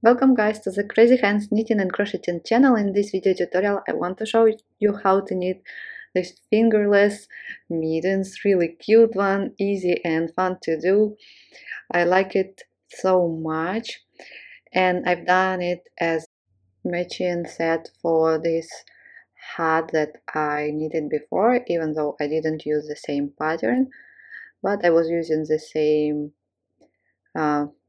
Welcome guys to the Crazy Hands Knitting and Crocheting channel. In this video tutorial I want to show you how to knit this fingerless mittens, really cute one, easy and fun to do. I like it so much, and I've done it as matching set for this hat that I knitted before, even though I didn't use the same pattern, but I was using the same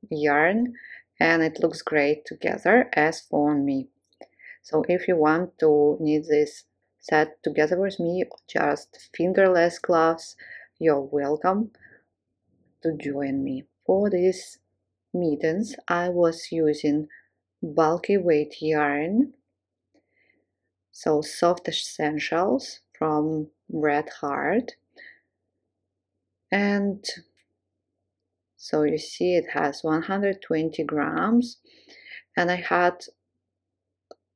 yarn, and it looks great together as for me. So if you want to knit this set together with me, just fingerless gloves, you're welcome to join me. For these mittens I was using bulky weight yarn, so soft essentials from Red Heart, and so you see it has 120 grams, and I had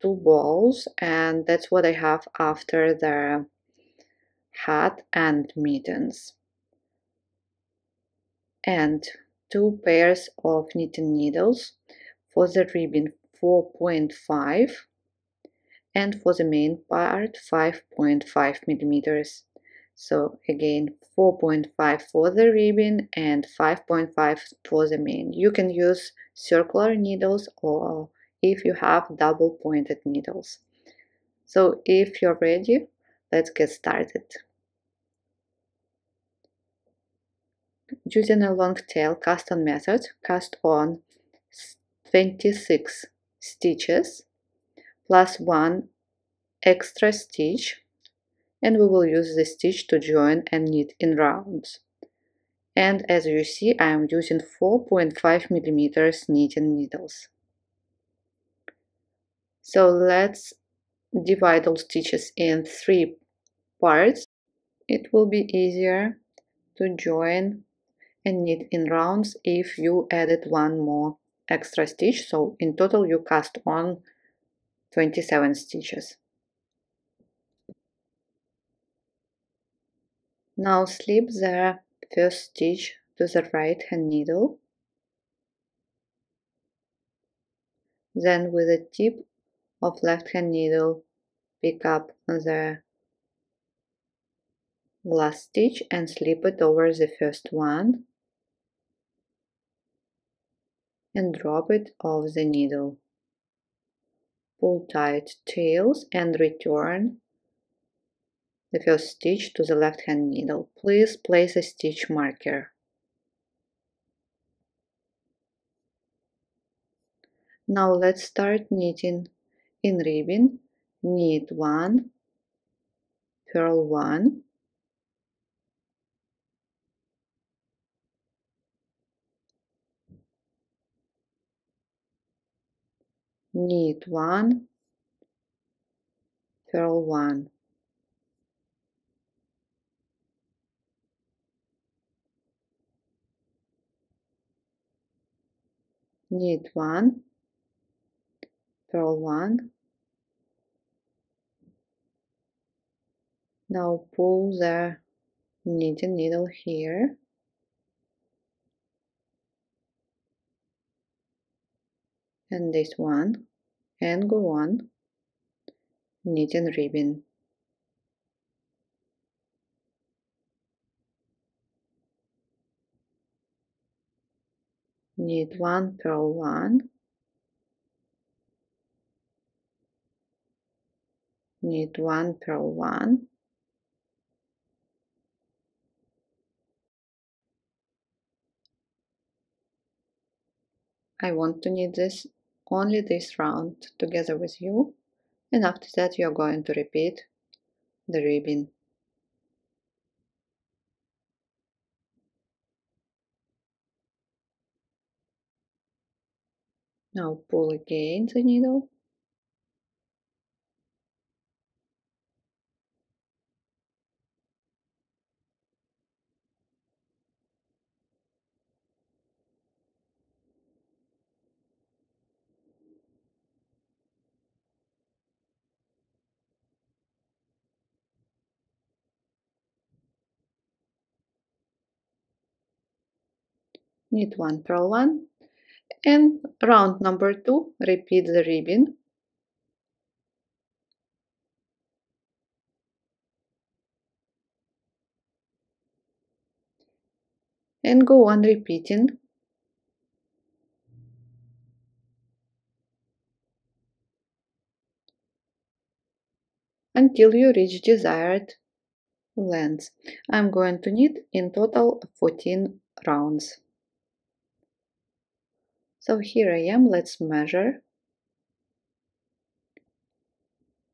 2 balls, and that's what I have after the hat and mittens, and 2 pairs of knitting needles, for the ribbon 4.5 and for the main part 5.5 millimeters. So again 4.5 for the ribbon and 5.5 for the main. You can use circular needles or if you have double pointed needles. So if you're ready, let's get started. Using a long tail cast on method, cast on 26 stitches plus 1 extra stitch, and we will use this stitch to join and knit in rounds. And as you see, I am using 4.5 millimeters knitting needles. So let's divide all stitches in 3 parts. It will be easier to join and knit in rounds if you added 1 more extra stitch. So in total you cast on 27 stitches. Now slip the first stitch to the right hand needle, then with the tip of left hand needle pick up the last stitch and slip it over the first one and drop it off the needle. Pull tight tails and return the first stitch to the left hand needle. Please place a stitch marker. Now let's start knitting in ribbon. Knit 1, purl 1, knit 1, purl 1, knit 1, purl 1. Now pull the knitting needle here and this one and go on knitting ribbon. Knit 1, purl 1, knit 1, purl 1, I want to knit this only this round together with you, and after that you're going to repeat the ribbon. Now pull again the needle knit 1, purl 1, And round number 2, repeat the ribbon. And go on repeating until you reach desired length. I'm going to need in total 14 rounds. So here I am, let's measure.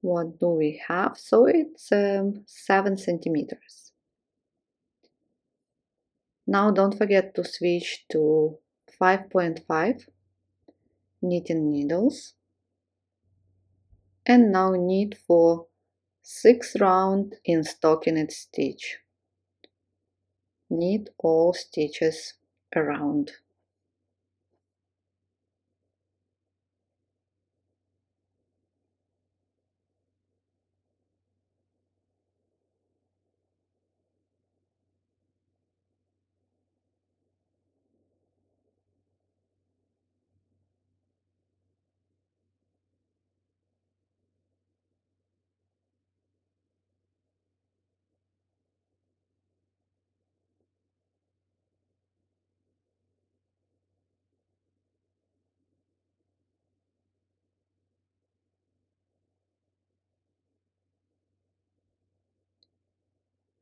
What do we have? So it's 7 centimeters. Now don't forget to switch to 5.5 knitting needles. And now knit for 6 rounds in stockinette stitch. Knit all stitches around.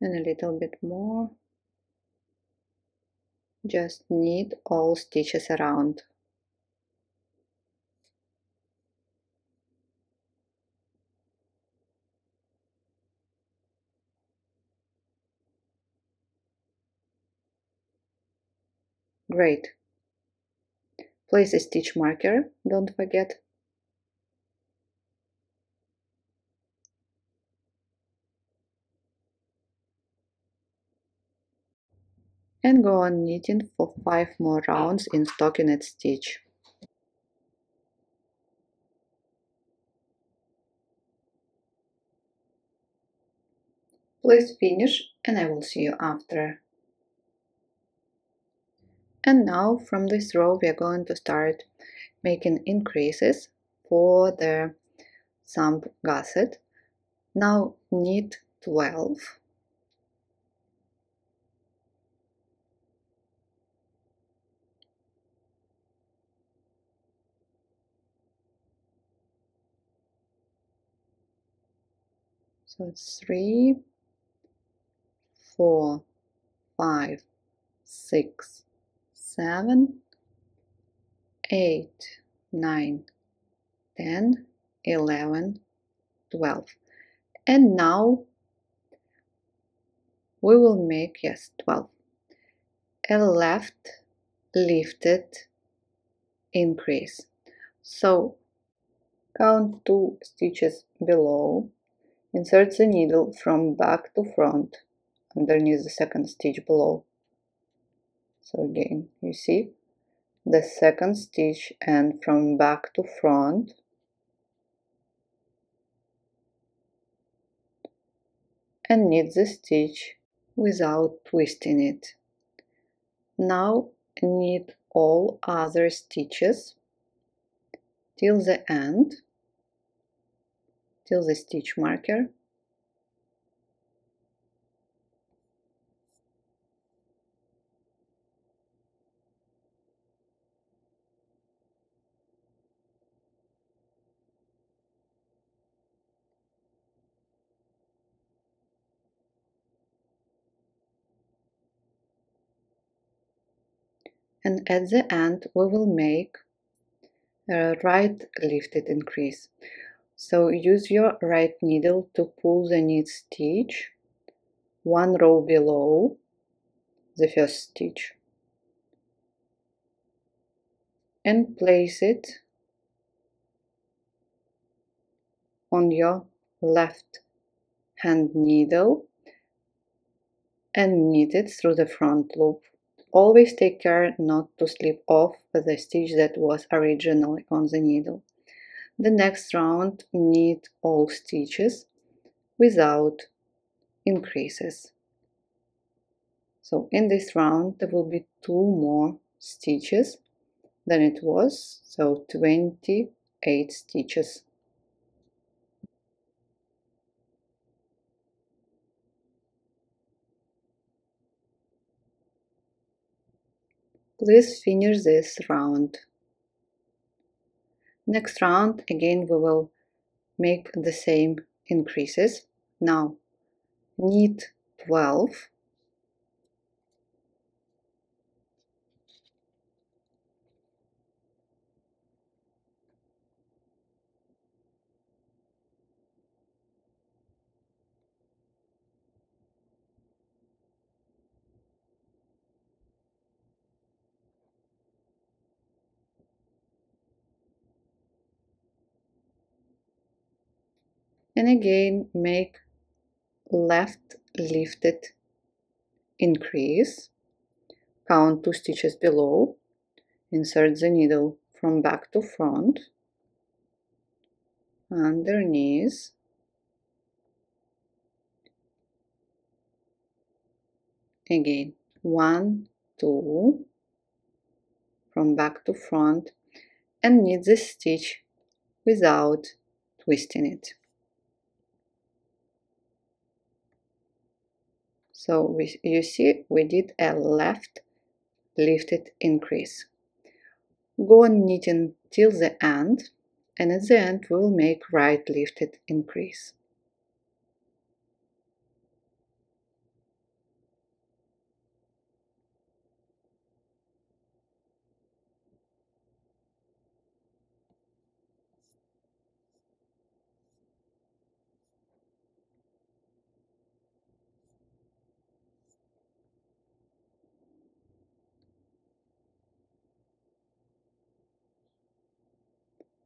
And a little bit more. Just knit all stitches around. Great. Place a stitch marker, don't forget. And go on knitting for 5 more rounds in stockinette stitch. Please finish and I will see you after. And now from this row we are going to start making increases for the thumb gusset. Now knit 12. So it's 3, 4, 5, 6, 7, 8, 9, 10, 11, 12. And now we will make, yes, 12. A left lifted increase. So count 2 stitches below, insert the needle from back to front underneath the second stitch below. So again, you see the second stitch and from back to front, and knit the stitch without twisting it. Now knit all other stitches till the end, till the stitch marker, and at the end we will make a right lifted increase. So use your right needle to pull the knit stitch one row below the first stitch and place it on your left hand needle and knit it through the front loop. Always take care not to slip off the stitch that was originally on the needle. The next round, knit all stitches without increases. So in this round there will be 2 more stitches than it was, so 28 stitches. Please finish this round. Next round, again we will make the same increases. Now knit 12, and again make left lifted increase, count 2 stitches below, insert the needle from back to front, underneath, again 1, 2, from back to front, and knit this stitch without twisting it. So you see we did a left lifted increase. Go on knitting till the end, and at the end we will make right lifted increase.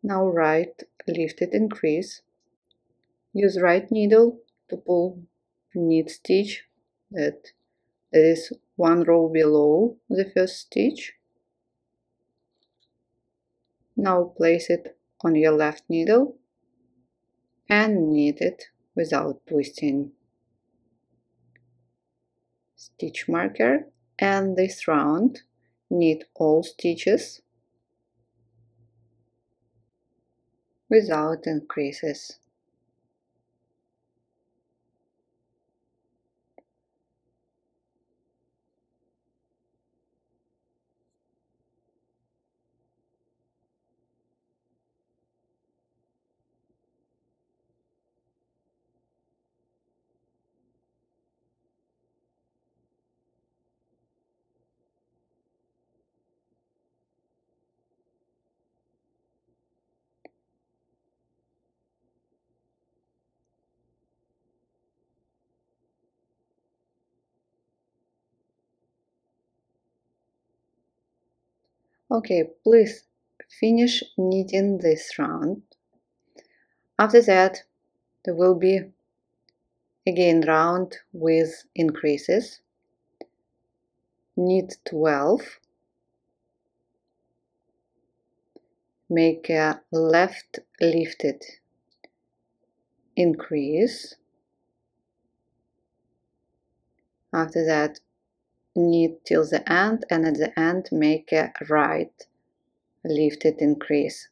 Now right lifted increase. Use right needle to pull knit stitch that is one row below the first stitch. Now place it on your left needle and knit it without twisting. Stitch marker, and this round knit all stitches without increases. Okay, please finish knitting this round. After that, there will be again round with increases. Knit 12, make a left lifted increase. After that, knit till the end, and at the end make a right lifted increase.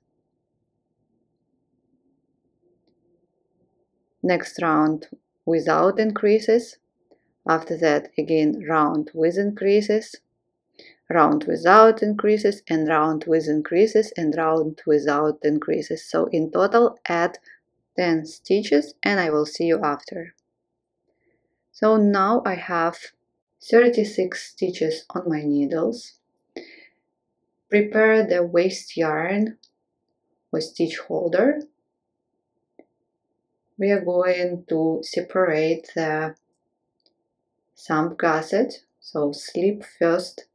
Next round without increases. After that, again round with increases, round without increases, and round with increases, and round without increases. So in total add 10 stitches, and I will see you after. So now I have 36 stitches on my needles. Prepare the waste yarn with stitch holder. We are going to separate the thumb gusset, so slip first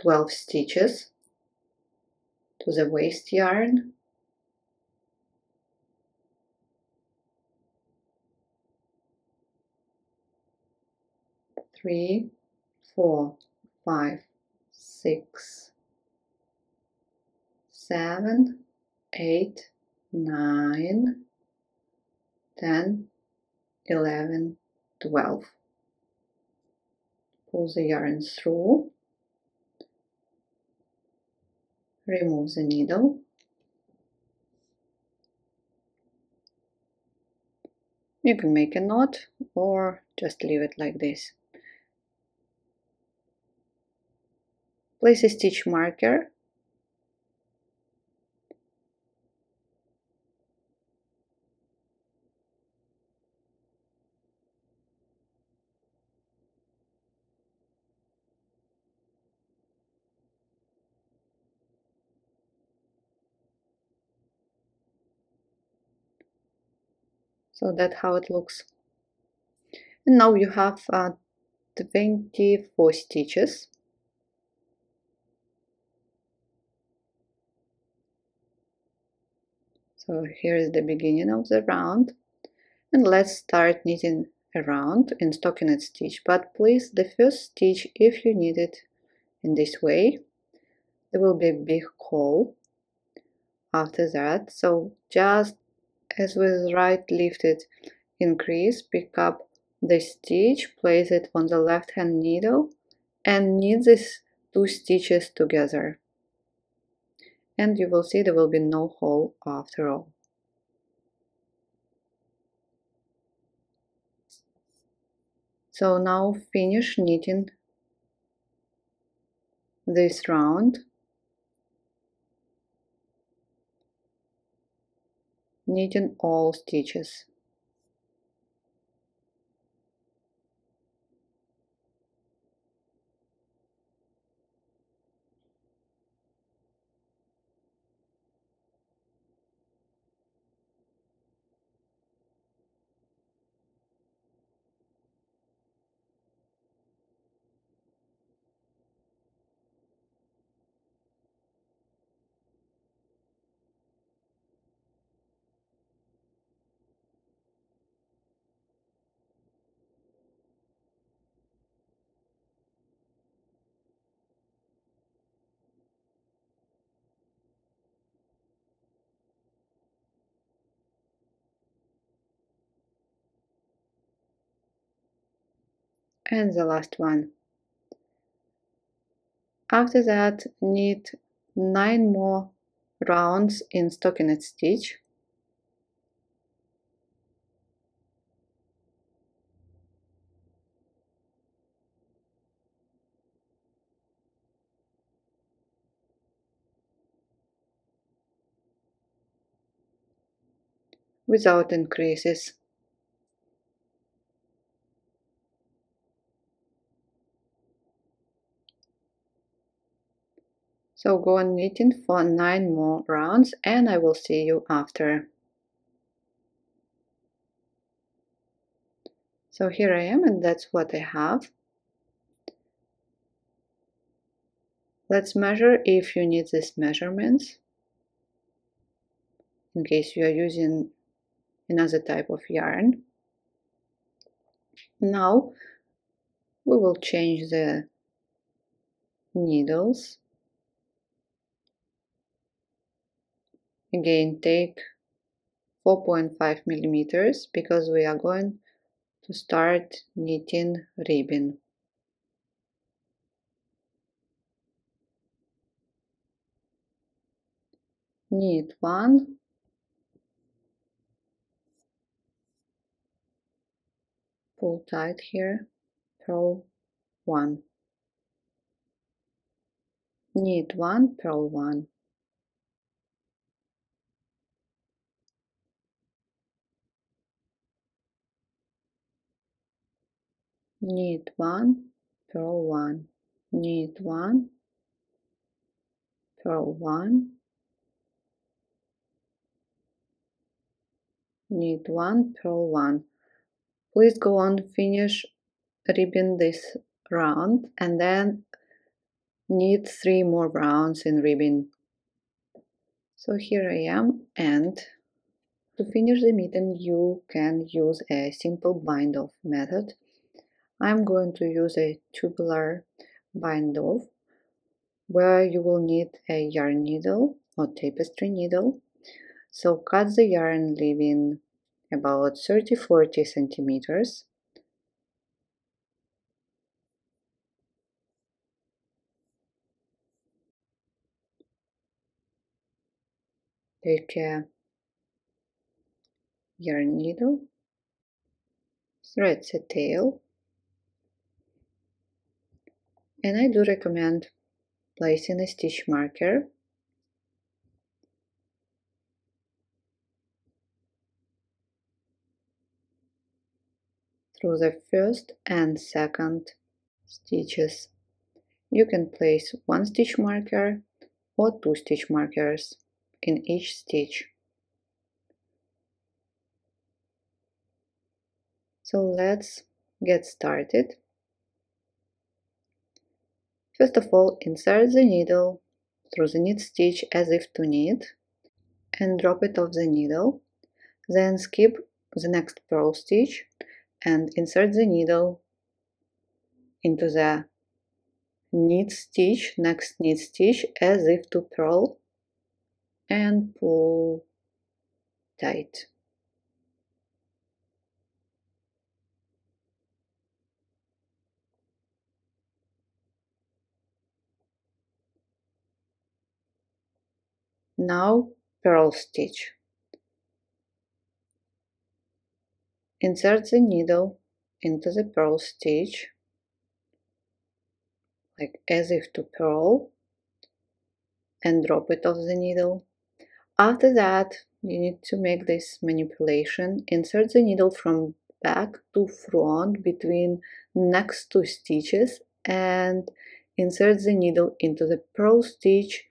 12 stitches to the waste yarn, three, 4, 5, 6, 7, 8, 9, 10, 11, 12. Pull the yarn through, remove the needle. You can make a knot or just leave it like this. Place a stitch marker. So that's how it looks. And now you have 24 stitches. So here is the beginning of the round. And let's start knitting around in stockinette stitch. But please, the first stitch, if you knit it in this way, there will be a big hole after that. So just as with right lifted increase, pick up the stitch, place it on the left hand needle and knit these two stitches together. And you will see there will be no hole after all. So now finish knitting this round, knitting all stitches. And the last one. After that, knit 9 more rounds in stockinette stitch. Without increases. So go on knitting for 9 more rounds and I will see you after. So here I am and that's what I have. Let's measure if you need these measurements in case you are using another type of yarn. Now we will change the needles. Again, take 4.5 millimeters because we are going to start knitting ribbon. Knit 1, pull tight here, purl 1, knit 1, purl 1, knit 1, purl 1, knit 1, purl 1, knit 1, purl 1. Please go on, finish ribbon this round and then knit 3 more rounds in ribbon. So here I am, and to finish the mitten you can use a simple bind off method. I'm going to use a tubular bind off where you will need a yarn needle or tapestry needle. So cut the yarn leaving about 30-40 centimeters. take a yarn needle, thread the tail, and I do recommend placing a stitch marker through the first and second stitches. You can place one stitch marker or two stitch markers in each stitch. So let's get started. First of all, insert the needle through the knit stitch as if to knit and drop it off the needle. Then skip the next purl stitch and insert the needle into the knit stitch, next knit stitch as if to purl and pull tight. Now purl stitch. Insert the needle into the purl stitch like as if to purl and drop it off the needle. After that, you need to make this manipulation. Insert the needle from back to front between next two stitches and insert the needle into the purl stitch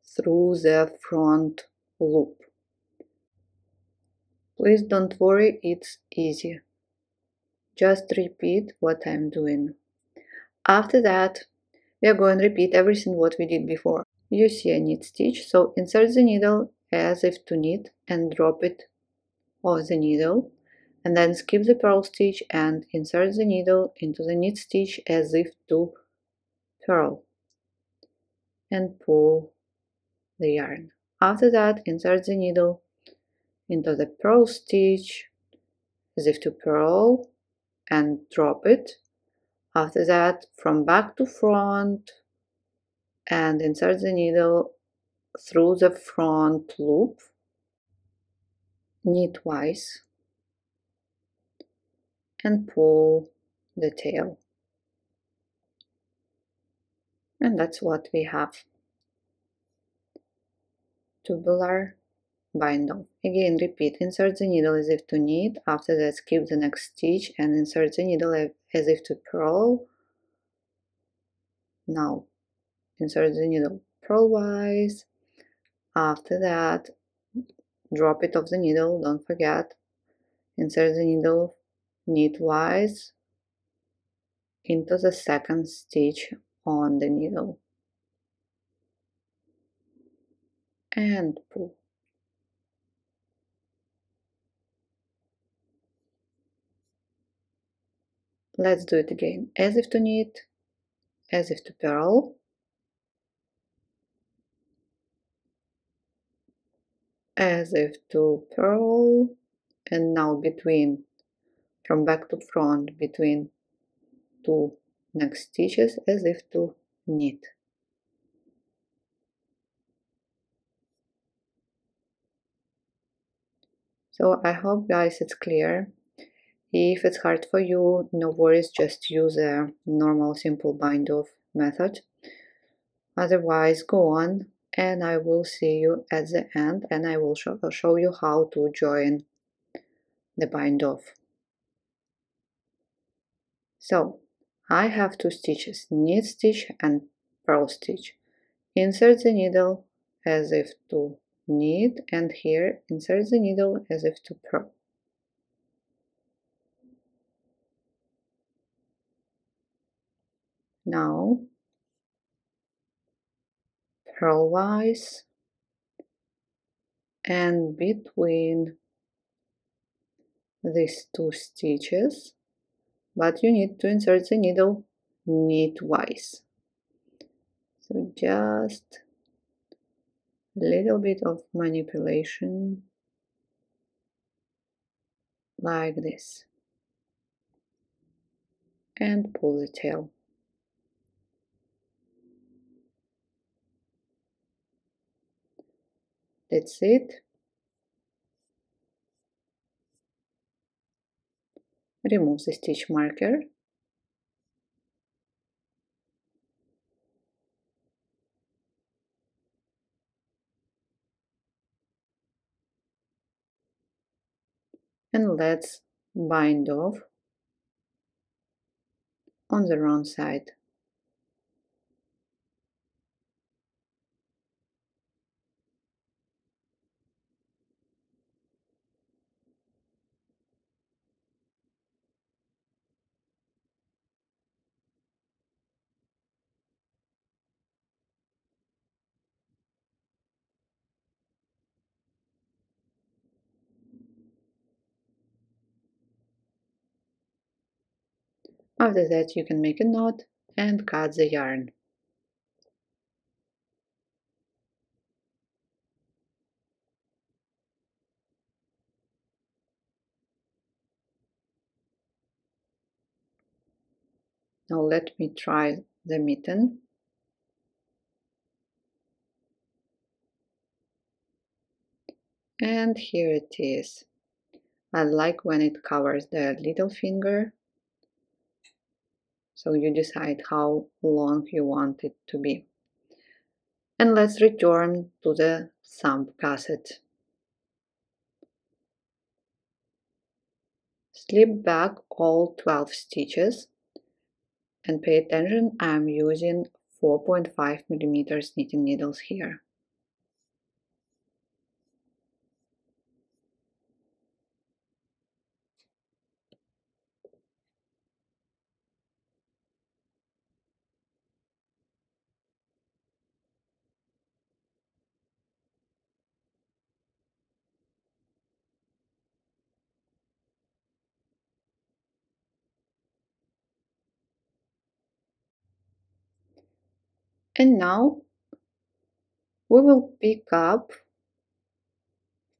through the front loop. Please don't worry, it's easy. Just repeat what I'm doing. After that, we are going to repeat everything what we did before. You see a knit stitch, so insert the needle as if to knit and drop it off the needle, and then skip the purl stitch and insert the needle into the knit stitch as if to purl and pull the yarn. After that, insert the needle into the purl stitch as if to purl and drop it. After that, from back to front and insert the needle through the front loop, knit twice and pull the tail. And that's what we have. Tubular bind off. Again, repeat. Insert the needle as if to knit. After that, skip the next stitch and insert the needle as if to purl. Now, insert the needle purlwise. After that, drop it off the needle. Don't forget. Insert the needle knitwise into the second stitch on the needle and pull. Let's do it again. As if to knit, as if to purl, as if to purl, and now between, from back to front, between two next stitches, as if to knit. So I hope guys it's clear. If it's hard for you, no worries, just use a normal simple bind off method. Otherwise, go on and I will see you at the end and I will show you how to join the bind off. So I have two stitches, knit stitch and purl stitch. Insert the needle as if to knit and here insert the needle as if to purl. Now purlwise and between these two stitches, but you need to insert the needle knitwise. So just a little bit of manipulation like this and pull the tail. That's it. Remove the stitch marker. And let's bind off on the wrong side. After that, you can make a knot and cut the yarn. Now let me try the mitten. And here it is. I like when it covers the little finger. So you decide how long you want it to be. And let's return to the thumb gusset. Slip back all 12 stitches and pay attention, I'm using 4.5 millimeters knitting needles here. And now we will pick up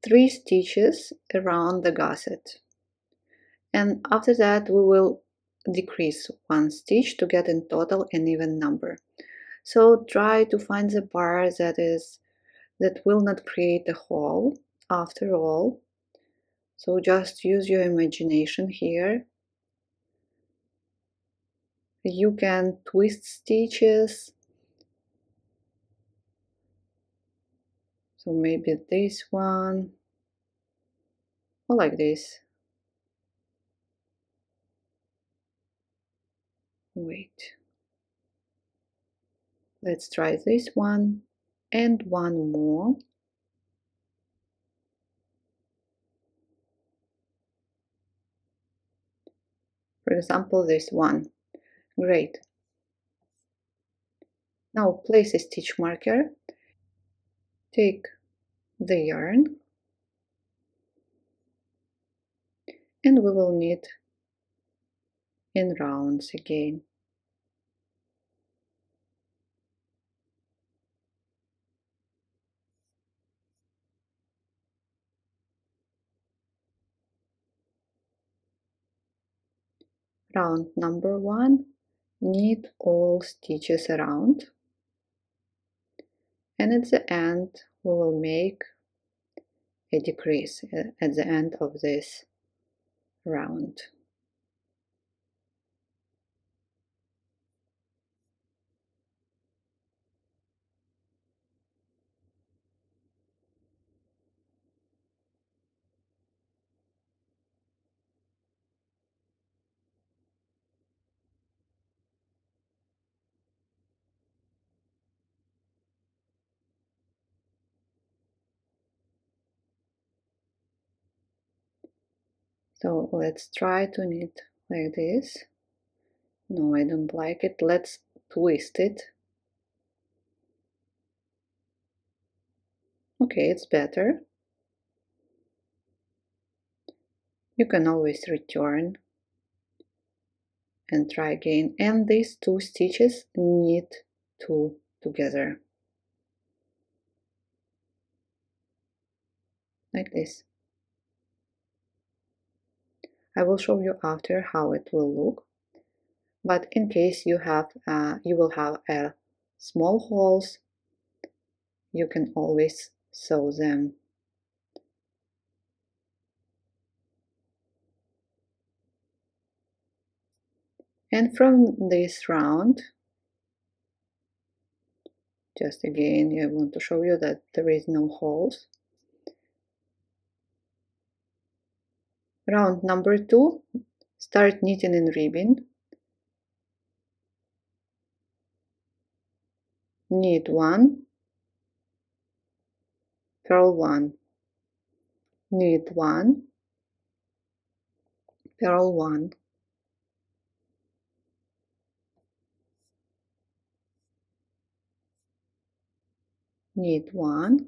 3 stitches around the gusset. And after that we will decrease 1 stitch to get in total an even number. So try to find the bar that will not create a hole after all. So just use your imagination here. You can twist stitches. So maybe this one, or like this. Wait. Let's try this one and one more. For example, this one. Great. Now place a stitch marker. Take the yarn and we will knit in rounds again. Round number 1, knit all stitches around, and at the end we will make a decrease at the end of this round. So let's try to knit like this. No, I don't like it. Let's twist it. Okay, it's better. You can always return and try again. And these 2 stitches knit 2 together. Like this. I will show you after how it will look. But in case you will have small holes, you can always sew them. And from this round, just again, I want to show you that there is no holes. Round number 2, start knitting in ribbon. Knit 1, purl 1, knit 1, purl 1, knit 1,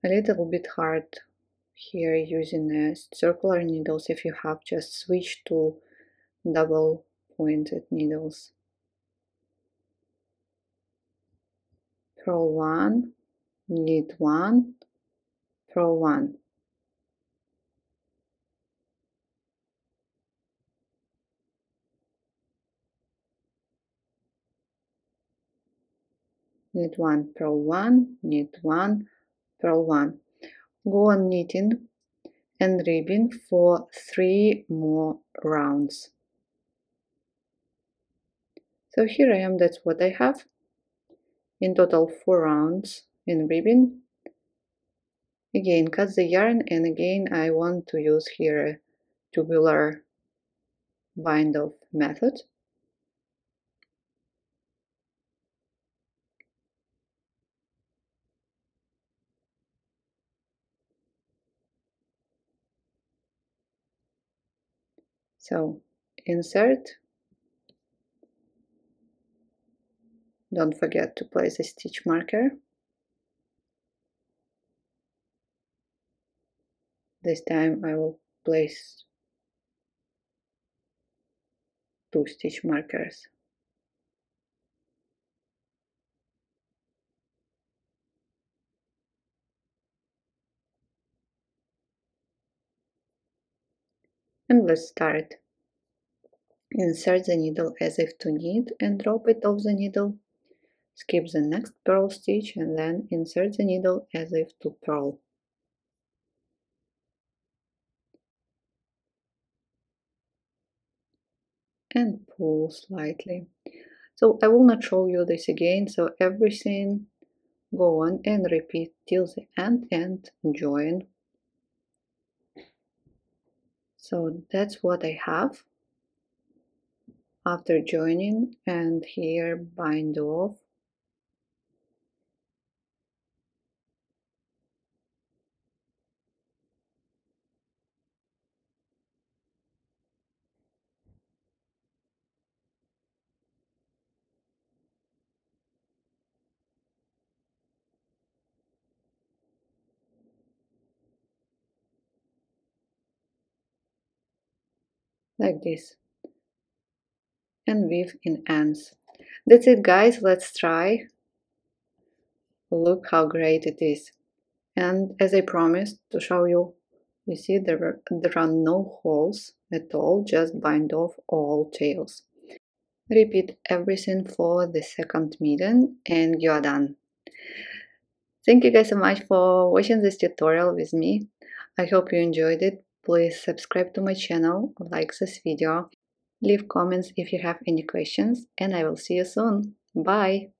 a little bit hard here using circular needles. If you have, just switch to double pointed needles. Purl 1, knit 1, purl 1, knit 1, purl 1, knit 1, purl 1. Go on knitting and ribbing for 3 more rounds. So here I am, that's what I have. In total 4 rounds in ribbing. Again, cut the yarn, and again I want to use here a tubular bind off method. So insert, don't forget to place a stitch marker. This time I will place 2 stitch markers. And let's start. Insert the needle as if to knit and drop it off the needle. Skip the next purl stitch and then insert the needle as if to purl. And pull slightly. So I will not show you this again, so everything go on and repeat till the end and join. So that's what I have after joining, and here bind off. Like this, and weave in ends. That's it, guys. Let's try. Look how great it is. And as I promised to show you, you see there are no holes at all, just bind off all tails. Repeat everything for the second mitten and you're done. Thank you guys so much for watching this tutorial with me. I hope you enjoyed it. Please subscribe to my channel, like this video, leave comments if you have any questions, and I will see you soon. Bye!